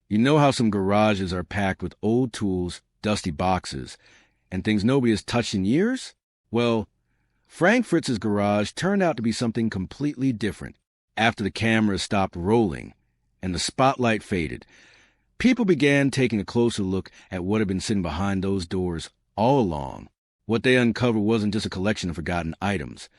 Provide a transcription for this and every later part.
You know how some garages are packed with old tools, dusty boxes, and things nobody has touched in years? Well, Frank Fritz's garage turned out to be something completely different. After the cameras stopped rolling and the spotlight faded, people began taking a closer look at what had been sitting behind those doors all along. What they uncovered wasn't just a collection of forgotten items.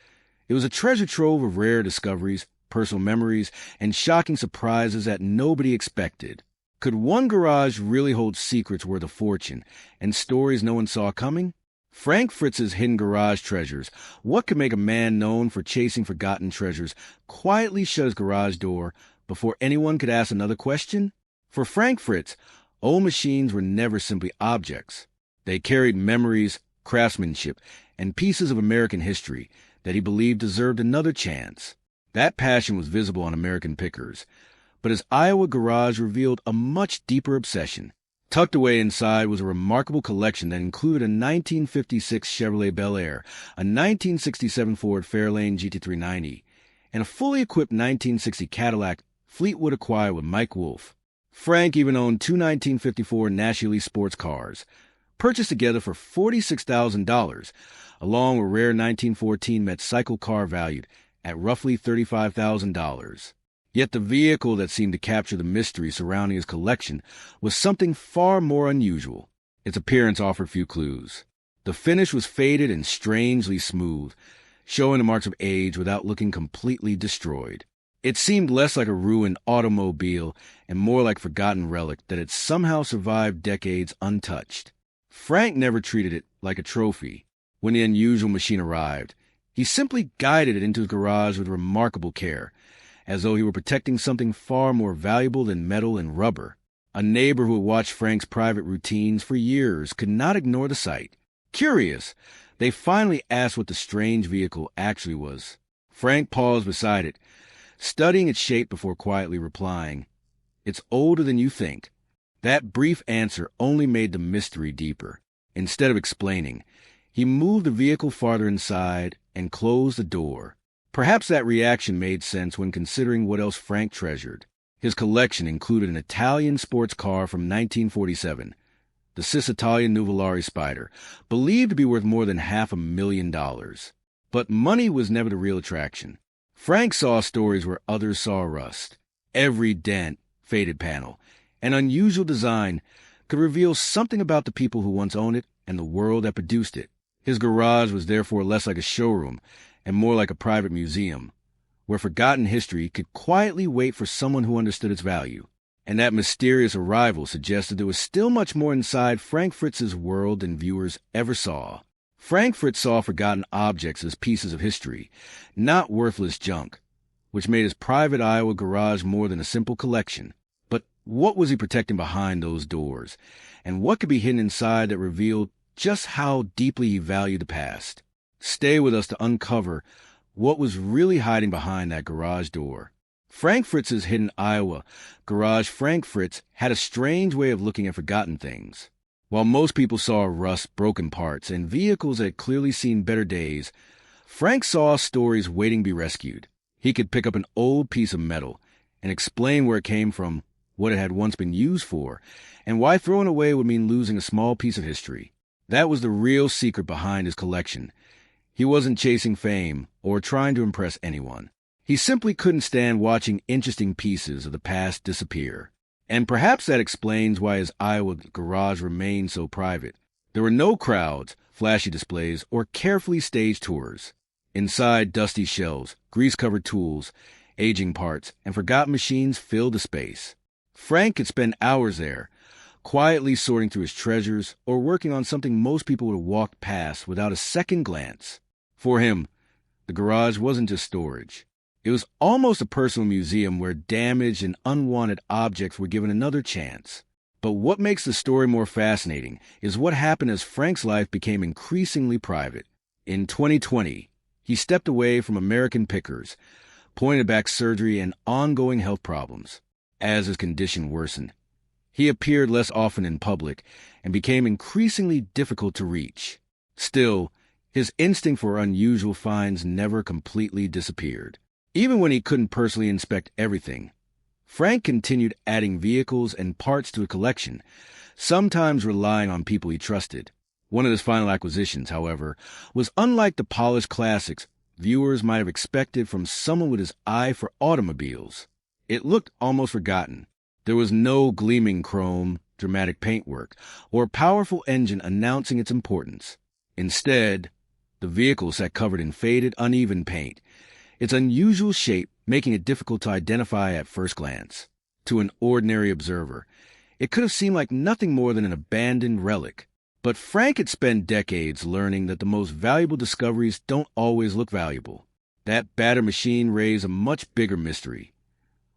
It was a treasure trove of rare discoveries, personal memories, and shocking surprises that nobody expected. Could one garage really hold secrets worth a fortune and stories no one saw coming? Frank Fritz's hidden garage treasures. What could make a man known for chasing forgotten treasures quietly shut his garage door before anyone could ask another question? For Frank Fritz, old machines were never simply objects. They carried memories, craftsmanship, and pieces of American history that he believed deserved another chance. That passion was visible on American Pickers, but his Iowa garage revealed a much deeper obsession. Tucked away inside was a remarkable collection that included a 1956 Chevrolet Bel Air, a 1967 Ford Fairlane GT390, and a fully equipped 1960 Cadillac Fleetwood acquired with Mike Wolfe. Frank even owned two 1954 National Lease sports cars, purchased together for $46,000, along with a rare 1914 Met cycle car valued at roughly $35,000. Yet the vehicle that seemed to capture the mystery surrounding his collection was something far more unusual. Its appearance offered few clues. The finish was faded and strangely smooth, showing the marks of age without looking completely destroyed. It seemed less like a ruined automobile and more like a forgotten relic that had somehow survived decades untouched. Frank never treated it like a trophy. When the unusual machine arrived, he simply guided it into his garage with remarkable care, as though he were protecting something far more valuable than metal and rubber. A neighbor who had watched Frank's private routines for years could not ignore the sight. Curious, they finally asked what the strange vehicle actually was. Frank paused beside it, studying its shape before quietly replying, "It's older than you think." That brief answer only made the mystery deeper. Instead of explaining, he moved the vehicle farther inside and closed the door. Perhaps that reaction made sense when considering what else Frank treasured. His collection included an Italian sports car from 1947, the Cisitalia Nuvolari Spider, believed to be worth more than $500,000. But money was never the real attraction. Frank saw stories where others saw rust. Every dent, faded panel, and unusual design could reveal something about the people who once owned it and the world that produced it. His garage was therefore less like a showroom and more like a private museum, where forgotten history could quietly wait for someone who understood its value. And that mysterious arrival suggested there was still much more inside Frank Fritz's world than viewers ever saw. Frank Fritz saw forgotten objects as pieces of history, not worthless junk, which made his private Iowa garage more than a simple collection. But what was he protecting behind those doors? And what could be hidden inside that revealed just how deeply he valued the past? Stay with us to uncover what was really hiding behind that garage door. Frank Fritz's hidden Iowa garage. Frank Fritz had a strange way of looking at forgotten things. While most people saw rust, broken parts, and vehicles that had clearly seen better days, Frank saw stories waiting to be rescued. He could pick up an old piece of metal and explain where it came from, what it had once been used for, and why throwing away would mean losing a small piece of history. That was the real secret behind his collection. He wasn't chasing fame or trying to impress anyone. He simply couldn't stand watching interesting pieces of the past disappear. And perhaps that explains why his Iowa garage remained so private. There were no crowds, flashy displays, or carefully staged tours. Inside, dusty shelves, grease-covered tools, aging parts, and forgotten machines filled the space. Frank could spend hours there, quietly sorting through his treasures or working on something most people would have walked past without a second glance. For him, the garage wasn't just storage. It was almost a personal museum where damaged and unwanted objects were given another chance. But what makes the story more fascinating is what happened as Frank's life became increasingly private. In 2020, he stepped away from American Pickers, pointed back surgery and ongoing health problems. As his condition worsened, he appeared less often in public and became increasingly difficult to reach. Still, his instinct for unusual finds never completely disappeared. Even when he couldn't personally inspect everything, Frank continued adding vehicles and parts to a collection, sometimes relying on people he trusted. One of his final acquisitions, however, was unlike the polished classics viewers might have expected from someone with his eye for automobiles. It looked almost forgotten. There was no gleaming chrome, dramatic paintwork, or powerful engine announcing its importance. Instead, the vehicle sat covered in faded, uneven paint, its unusual shape making it difficult to identify at first glance. To an ordinary observer, it could have seemed like nothing more than an abandoned relic. But Frank had spent decades learning that the most valuable discoveries don't always look valuable. That battered machine raised a much bigger mystery.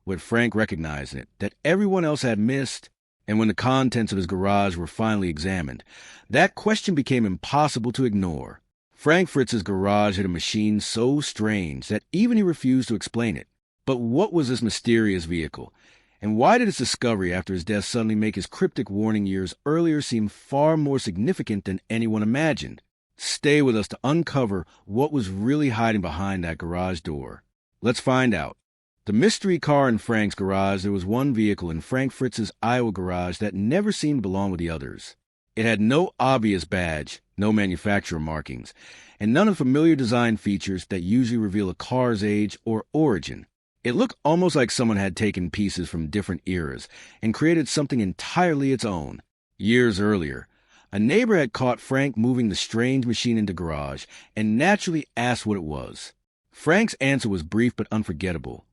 What Frank recognized in it, that everyone else had missed, and when the contents of his garage were finally examined, that question became impossible to ignore. Frank Fritz's garage had a machine so strange that even he refused to explain it. But what was this mysterious vehicle? And why did its discovery after his death suddenly make his cryptic warning years earlier seem far more significant than anyone imagined? Stay with us to uncover what was really hiding behind that garage door. Let's find out. The mystery car in Frank's garage, there was one vehicle in Frank Fritz's Iowa garage that never seemed to belong with the others. It had no obvious badge, no manufacturer markings, and none of the familiar design features that usually reveal a car's age or origin. It looked almost like someone had taken pieces from different eras and created something entirely its own. Years earlier, a neighbor had caught Frank moving the strange machine into the garage and naturally asked what it was. Frank's answer was brief but unforgettable.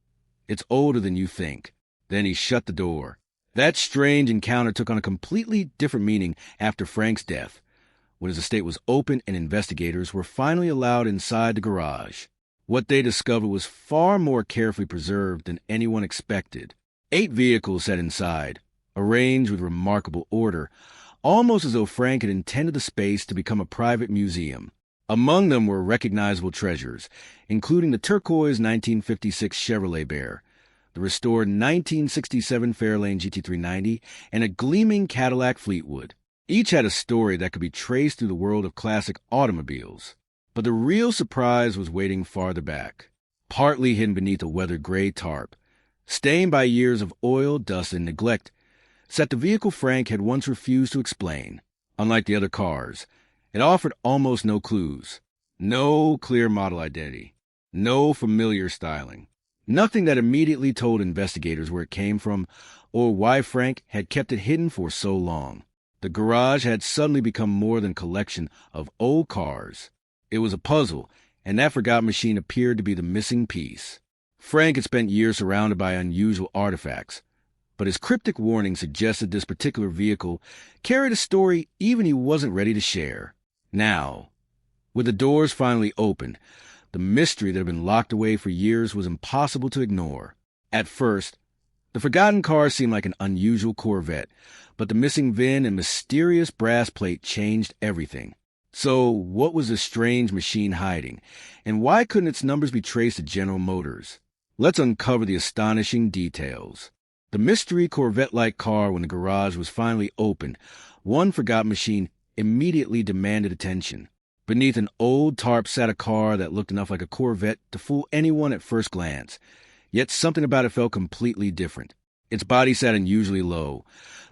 "It's older than you think." Then he shut the door. That strange encounter took on a completely different meaning after Frank's death, when his estate was opened and investigators were finally allowed inside the garage. What they discovered was far more carefully preserved than anyone expected. 8 vehicles sat inside, arranged with remarkable order, almost as though Frank had intended the space to become a private museum. Among them were recognizable treasures, including the turquoise 1956 Chevrolet Bear, the restored 1967 Fairlane GT390, and a gleaming Cadillac Fleetwood. Each had a story that could be traced through the world of classic automobiles. But the real surprise was waiting farther back, partly hidden beneath a weathered gray tarp, stained by years of oil, dust, and neglect, sat the vehicle Frank had once refused to explain. Unlike the other cars, it offered almost no clues, no clear model identity, no familiar styling, nothing that immediately told investigators where it came from or why Frank had kept it hidden for so long. The garage had suddenly become more than a collection of old cars. It was a puzzle, and that forgotten machine appeared to be the missing piece. Frank had spent years surrounded by unusual artifacts, but his cryptic warning suggested this particular vehicle carried a story even he wasn't ready to share. Now, with the doors finally opened, the mystery that had been locked away for years was impossible to ignore. At first, the forgotten car seemed like an unusual Corvette, but the missing VIN and mysterious brass plate changed everything. So, what was this strange machine hiding, and why couldn't its numbers be traced to General Motors? Let's uncover the astonishing details. The mystery Corvette-like car, when the garage was finally opened, one forgotten machine immediately demanded attention. Beneath an old tarp sat a car that looked enough like a Corvette to fool anyone at first glance, yet something about it felt completely different. Its body sat unusually low.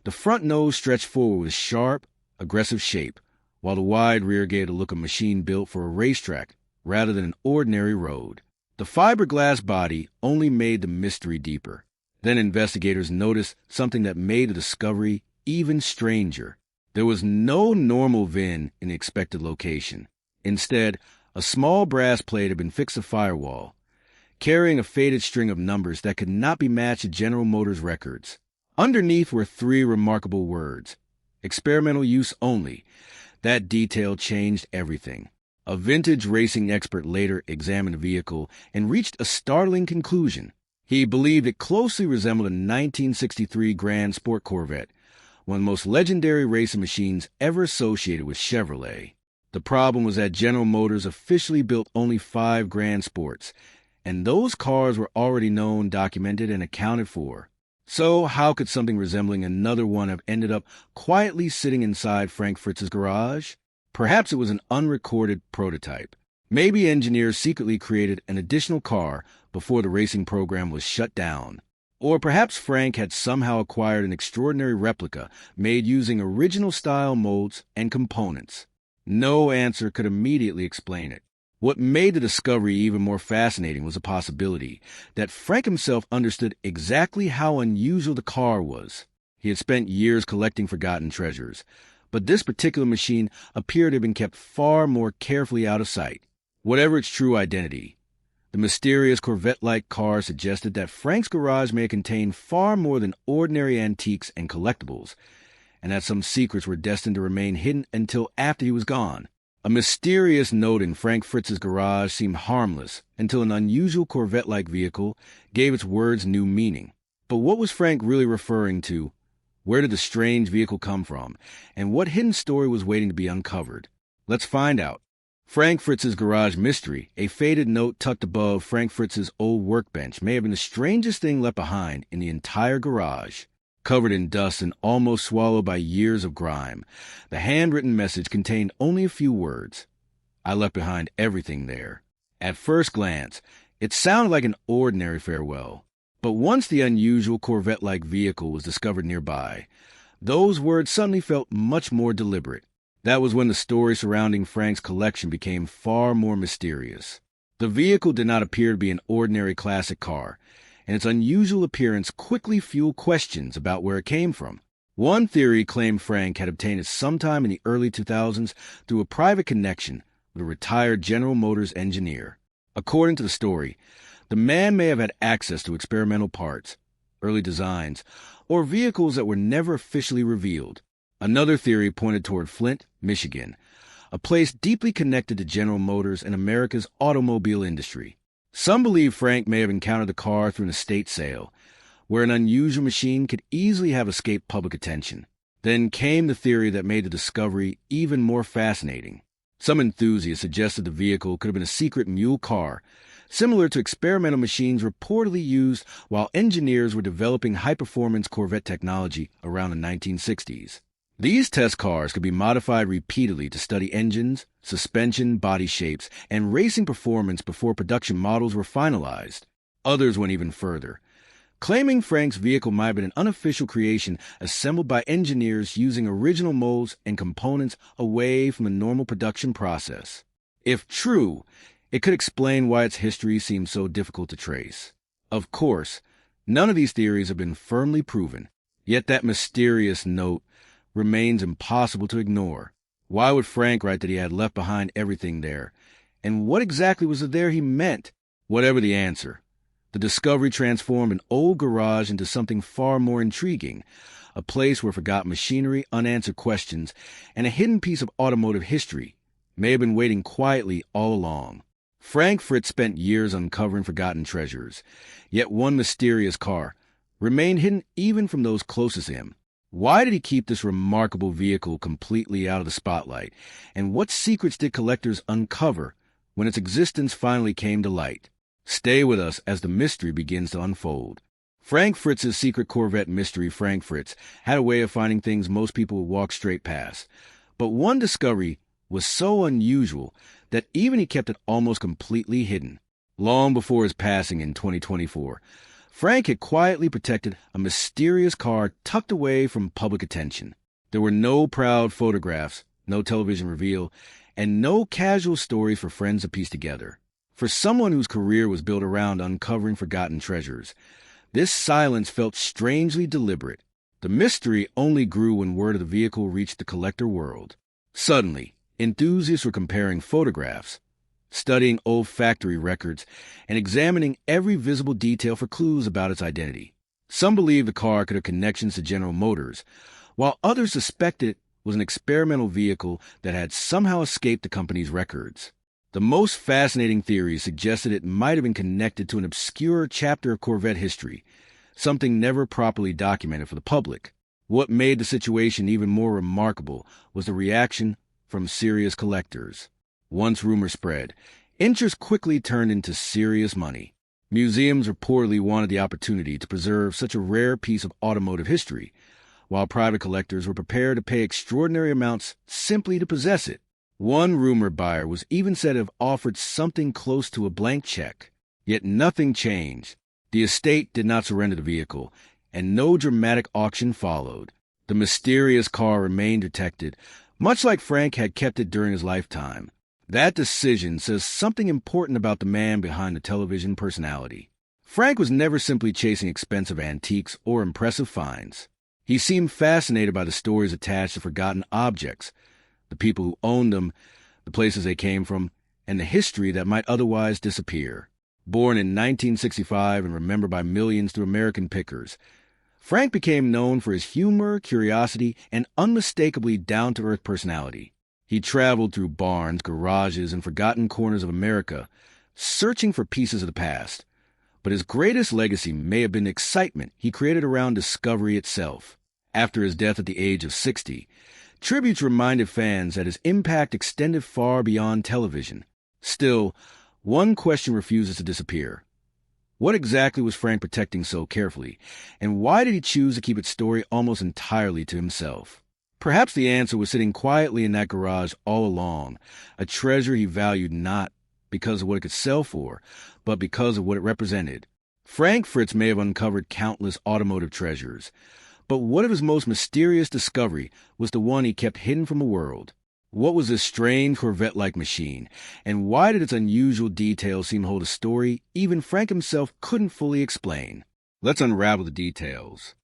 The front nose stretched forward with a sharp, aggressive shape, while the wide rear gave the look of a machine built for a racetrack rather than an ordinary road. The fiberglass body only made the mystery deeper. Then investigators noticed something that made the discovery even stranger. There was no normal VIN in the expected location. Instead, a small brass plate had been fixed to the firewall, carrying a faded string of numbers that could not be matched to General Motors records. Underneath were 3 remarkable words: experimental use only. That detail changed everything. A vintage racing expert later examined the vehicle and reached a startling conclusion. He believed it closely resembled a 1963 Grand Sport Corvette, one of the most legendary racing machines ever associated with Chevrolet. The problem was that General Motors officially built only 5 Grand Sports, and those cars were already known, documented, and accounted for. So how could something resembling another one have ended up quietly sitting inside Frank Fritz's garage? Perhaps it was an unrecorded prototype. Maybe engineers secretly created an additional car before the racing program was shut down. Or perhaps Frank had somehow acquired an extraordinary replica made using original style molds and components. No answer could immediately explain it. What made the discovery even more fascinating was the possibility that Frank himself understood exactly how unusual the car was. He had spent years collecting forgotten treasures, but this particular machine appeared to have been kept far more carefully out of sight. Whatever its true identity, the mysterious Corvette-like car suggested that Frank's garage may contain far more than ordinary antiques and collectibles, and that some secrets were destined to remain hidden until after he was gone. A mysterious note in Frank Fritz's garage seemed harmless until an unusual Corvette-like vehicle gave its words new meaning. But what was Frank really referring to? Where did the strange vehicle come from? And what hidden story was waiting to be uncovered? Let's find out. Frank Fritz's garage mystery, a faded note tucked above Frank Fritz's old workbench, may have been the strangest thing left behind in the entire garage. Covered in dust and almost swallowed by years of grime, the handwritten message contained only a few words. I left behind everything there. At first glance, it sounded like an ordinary farewell. But once the unusual Corvette-like vehicle was discovered nearby, those words suddenly felt much more deliberate. That was when the story surrounding Frank's collection became far more mysterious. The vehicle did not appear to be an ordinary classic car, and its unusual appearance quickly fueled questions about where it came from. One theory claimed Frank had obtained it sometime in the early 2000s through a private connection with a retired General Motors engineer. According to the story, the man may have had access to experimental parts, early designs, or vehicles that were never officially revealed. Another theory pointed toward Flint, Michigan, a place deeply connected to General Motors and America's automobile industry. Some believe Frank may have encountered the car through an estate sale, where an unusual machine could easily have escaped public attention. Then came the theory that made the discovery even more fascinating. Some enthusiasts suggested the vehicle could have been a secret mule car, similar to experimental machines reportedly used while engineers were developing high-performance Corvette technology around the 1960s. These test cars could be modified repeatedly to study engines, suspension, body shapes, and racing performance before production models were finalized. Others went even further, claiming Frank's vehicle might have been an unofficial creation assembled by engineers using original molds and components away from the normal production process. If true, it could explain why its history seems so difficult to trace. Of course, none of these theories have been firmly proven, yet that mysterious note remains impossible to ignore. Why would Frank write that he had left behind everything there? And what exactly was the there he meant? Whatever the answer, the discovery transformed an old garage into something far more intriguing, a place where forgotten machinery, unanswered questions, and a hidden piece of automotive history may have been waiting quietly all along. Frank Fritz spent years uncovering forgotten treasures, yet one mysterious car remained hidden even from those closest to him. Why did he keep this remarkable vehicle completely out of the spotlight? And what secrets did collectors uncover when its existence finally came to light? Stay with us as the mystery begins to unfold. Frank Fritz's secret Corvette mystery, Frank Fritz, had a way of finding things most people would walk straight past. But one discovery was so unusual that even he kept it almost completely hidden. Long before his passing in 2024, Frank had quietly protected a mysterious car tucked away from public attention. There were no proud photographs, no television reveal, and no casual stories for friends to piece together. For someone whose career was built around uncovering forgotten treasures, this silence felt strangely deliberate. The mystery only grew when word of the vehicle reached the collector world. Suddenly, enthusiasts were comparing photographs, studying old factory records, and examining every visible detail for clues about its identity. Some believed the car could have connections to General Motors, while others suspected it was an experimental vehicle that had somehow escaped the company's records. The most fascinating theories suggested it might have been connected to an obscure chapter of Corvette history, something never properly documented for the public. What made the situation even more remarkable was the reaction from serious collectors. Once rumors spread, interest quickly turned into serious money. Museums reportedly wanted the opportunity to preserve such a rare piece of automotive history, while private collectors were prepared to pay extraordinary amounts simply to possess it. One rumored buyer was even said to have offered something close to a blank check. Yet nothing changed. The estate did not surrender the vehicle, and no dramatic auction followed. The mysterious car remained protected, much like Frank had kept it during his lifetime. That decision says something important about the man behind the television personality. Frank was never simply chasing expensive antiques or impressive finds. He seemed fascinated by the stories attached to forgotten objects, the people who owned them, the places they came from, and the history that might otherwise disappear. Born in 1965 and remembered by millions through American Pickers, Frank became known for his humor, curiosity, and unmistakably down-to-earth personality. He traveled through barns, garages, and forgotten corners of America, searching for pieces of the past. But his greatest legacy may have been the excitement he created around discovery itself. After his death at the age of 60, tributes reminded fans that his impact extended far beyond television. Still, one question refuses to disappear. What exactly was Frank protecting so carefully, and why did he choose to keep its story almost entirely to himself? Perhaps the answer was sitting quietly in that garage all along, a treasure he valued not because of what it could sell for, but because of what it represented. Frank Fritz may have uncovered countless automotive treasures, but what if his most mysterious discovery was the one he kept hidden from the world? What was this strange Corvette-like machine, and why did its unusual details seem to hold a story even Frank himself couldn't fully explain? Let's unravel the details.